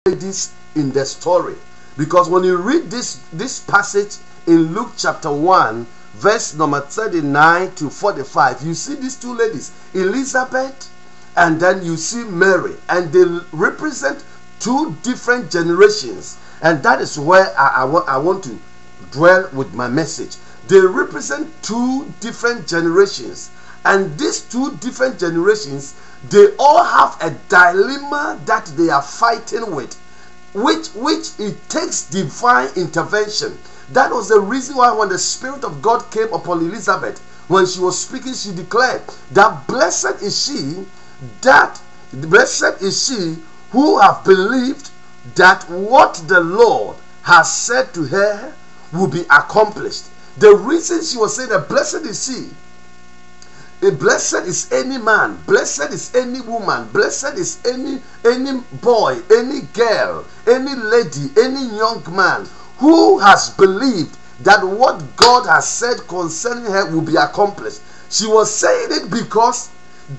ladies in the story. Because when you read this passage in Luke chapter 1, verse number 39 to 45, you see these two ladies, Elizabeth, and then you see Mary, and they represent two different generations. And that is where I want to dwell with my message. They represent two different generations, and these two different generations, they all have a dilemma that they are fighting with, which it takes divine intervention. That was the reason why when the Spirit of God came upon Elizabeth, when she was speaking, she declared that blessed is she who have believed that what the Lord has said to her will be accomplished. The reason she was saying that blessed is she, blessed is any man, blessed is any woman, blessed is any boy, any girl, any lady, any young man who has believed that what God has said concerning her will be accomplished. She was saying it because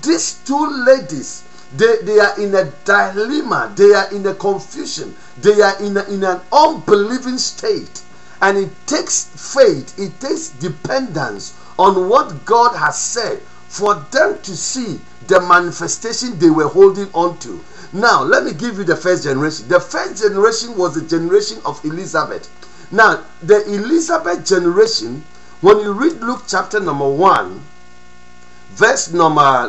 these two ladies, they are in a dilemma, they are in a confusion, they are in an unbelieving state. And it takes faith, it takes dependence on what God has said for them to see the manifestation they were holding on to. Now, let me give you the first generation. The first generation was the generation of Elizabeth. Now, the Elizabeth generation, when you read Luke chapter number 1, verse number,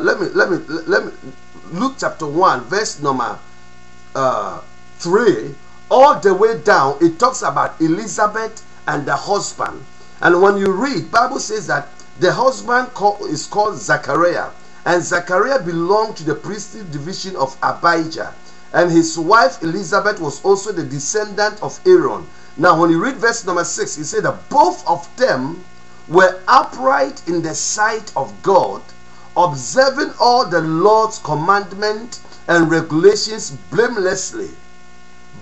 Luke chapter 1, verse number 3, all the way down, it talks about Elizabeth and the husband. And when you read, Bible says that the husband is called Zachariah, and Zachariah belonged to the priestly division of Abijah, and his wife Elizabeth was also the descendant of Aaron. Now when you read verse number 6, it said that both of them were upright in the sight of God, observing all the Lord's commandments and regulations blamelessly.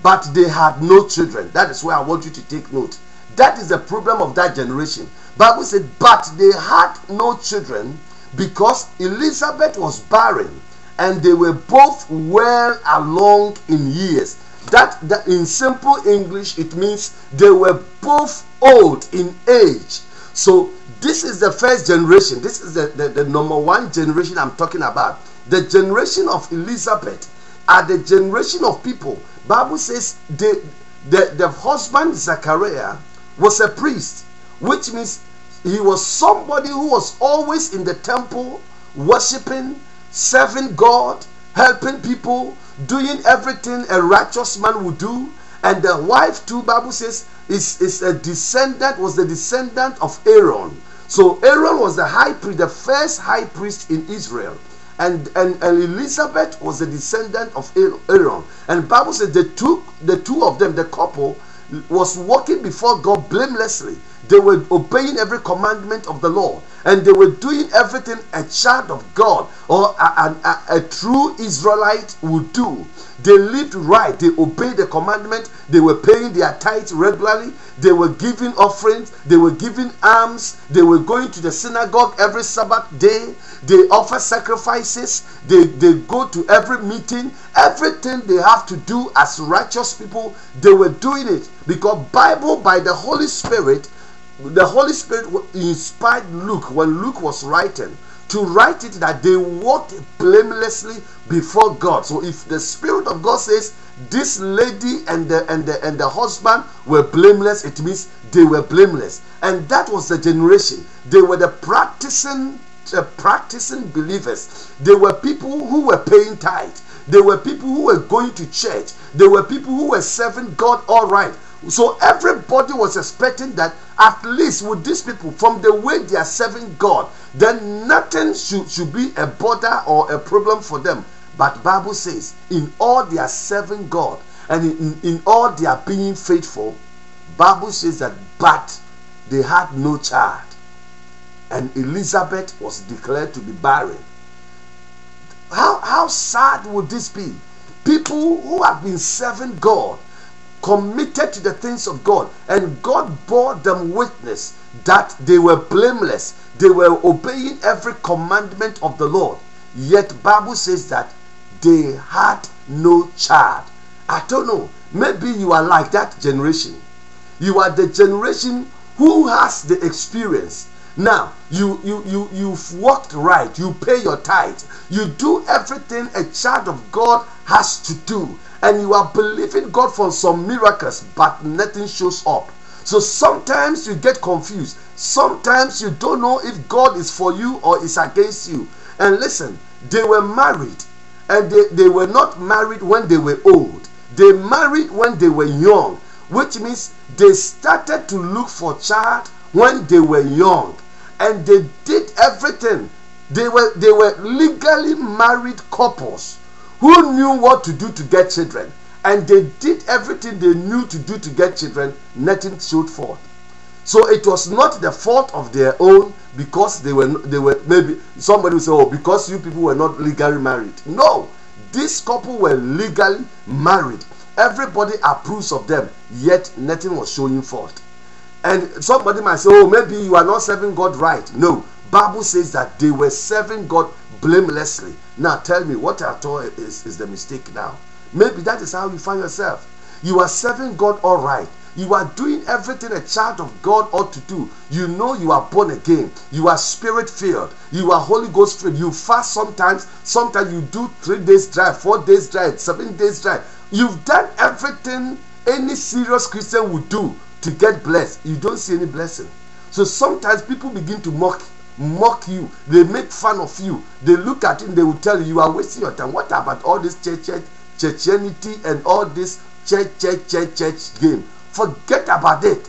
But they had no children. That is where I want you to take note. That is the problem of that generation. Bible said, but they had no children because Elizabeth was barren, and they were both well along in years. That in simple English, it means they were both old in age. So this is the first generation. This is the number one generation I'm talking about. The generation of Elizabeth are the generation of people. Bible says the husband Zachariah was a priest, which means he was somebody who was always in the temple, worshiping, serving God, helping people, doing everything a righteous man would do. And the wife too, Bible says, was the descendant of Aaron. So Aaron was the high priest, the first high priest in Israel. And Elizabeth was the descendant of Aaron. And Bible says the two of them, the couple, was walking before God blamelessly. They were obeying every commandment of the Lord, and they were doing everything a child of God or a true Israelite would do. They lived right. They obeyed the commandment. They were paying their tithes regularly. They were giving offerings. They were giving alms. They were going to the synagogue every Sabbath day. They offer sacrifices. They go to every meeting. Everything they have to do as righteous people, they were doing it. Because Bible, by the Holy Spirit inspired Luke when Luke was writing to write it that they walked blamelessly before God. So if the Spirit of God says this lady and the husband were blameless, it means they were blameless. And that was the generation. They were the practicing believers. They were people who were paying tithe. They were people who were going to church. They were people who were serving God all right. So everybody was expecting that at least with these people, from the way they are serving God, then nothing should be a bother or a problem for them. But Bible says, in all they are serving God and in all they are being faithful, Bible says that but they had no child. And Elizabeth was declared to be barren. How sad would this be? People who have been serving God, committed to the things of God, and God bore them witness that they were blameless. They were obeying every commandment of the Lord. Yet Bible says that they had no child. I don't know. Maybe you are like that generation. You are the generation who has the experience. Now, you've walked right. You pay your tithe. You do everything a child of God has to do. And you are believing God for some miracles, but nothing shows up. So sometimes you get confused. Sometimes you don't know if God is for you or is against you. And listen, they were married. And they were not married when they were old. They married when they were young. Which means they started to look for child when they were young. And they did everything. They were legally married couples who knew what to do to get children. And they did everything they knew to do to get children. Nothing showed forth. So it was not the fault of their own because they were maybe somebody will say, oh, because you people were not legally married. No, this couple were legally married. Everybody approves of them, yet nothing was showing forth. And somebody might say, oh, maybe you are not serving God right. No, Bible says that they were serving God blamelessly. Now tell me, what I thought is the mistake now? Maybe that is how you find yourself. You are serving God all right. You are doing everything a child of God ought to do. You know you are born again. You are spirit filled. You are Holy Ghost filled. You fast sometimes. Sometimes you do 3 days drive, 4 days drive, 7 days drive. You've done everything any serious Christian would do to get blessed. You don't see any blessing. So sometimes people begin to mock you. They make fun of you. They look at you and they will tell you, you are wasting your time. What about all this churchianity and all this church game? Forget about it.